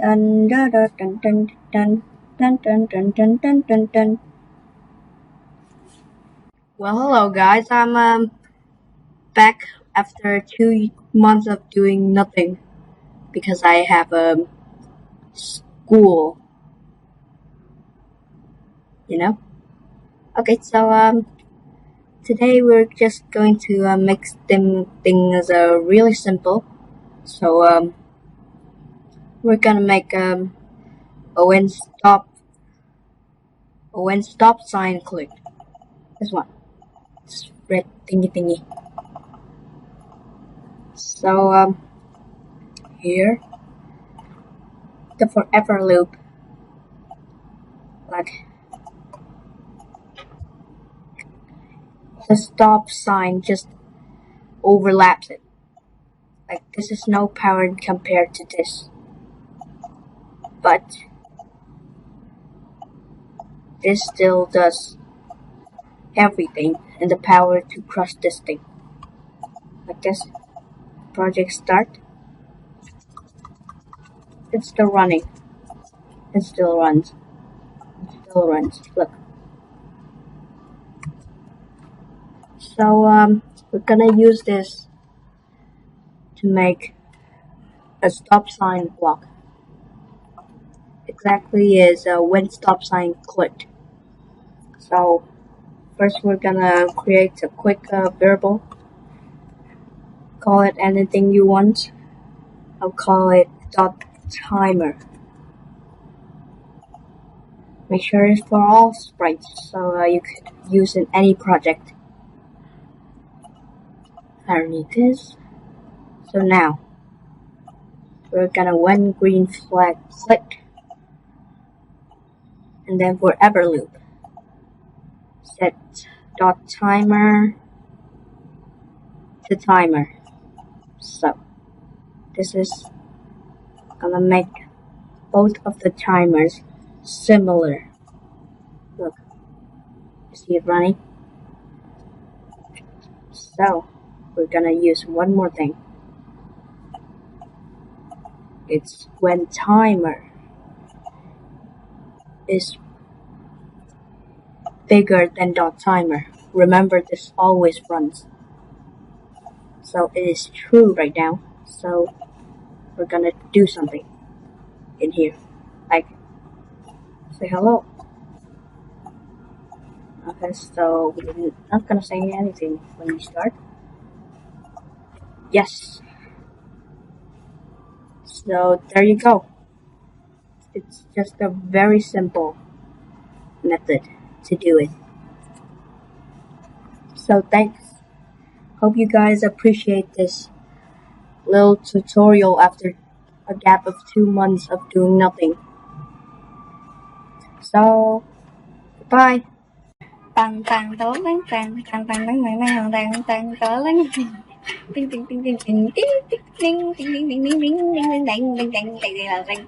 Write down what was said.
Dun, dun, dun, dun, dun, dun, dun, dun, dun, dun, dun, dun. Well, hello guys. I'm back after 2 months of doing nothing because I have school. You know. Okay, so today we're just going to make things really simple. So we're gonna make a when stop sign click. This one. This red thingy. So here the forever loop, like the stop sign just overlaps it. Like this is no power compared to this, but this still does everything and the power to crush this thing. Like this. Project start. It's still running. It still runs. It still runs. Look. So we're gonna use this to make a stop sign block. Exactly is when stop sign clicked. So first we're gonna create a quick variable. Call it anything you want. I'll call it .timer. Make sure it's for all sprites, so you could use in any project. I don't need this. So now we're gonna when green flag click, and then forever loop. Set .timer to timer. So this is gonna make both of the timers similar. Look, you see it running? So we're gonna use one more thing. It's when timer is bigger than .timer. Remember, this always runs. So it is true right now. So we're gonna do something in here, like say hello. Okay, so we're not gonna say anything when we start. Yes. So there you go. It's just a very simple method to do it. So thanks. Hope you guys appreciate this little tutorial after a gap of 2 months of doing nothing. So goodbye. Tăng tăng tố tăng tăng tăng tăng tăng tăng tăng tăng tố tăng ting ting ting ting ting ting ting ting ting ting ting ting ting ting ting ting ting ting ting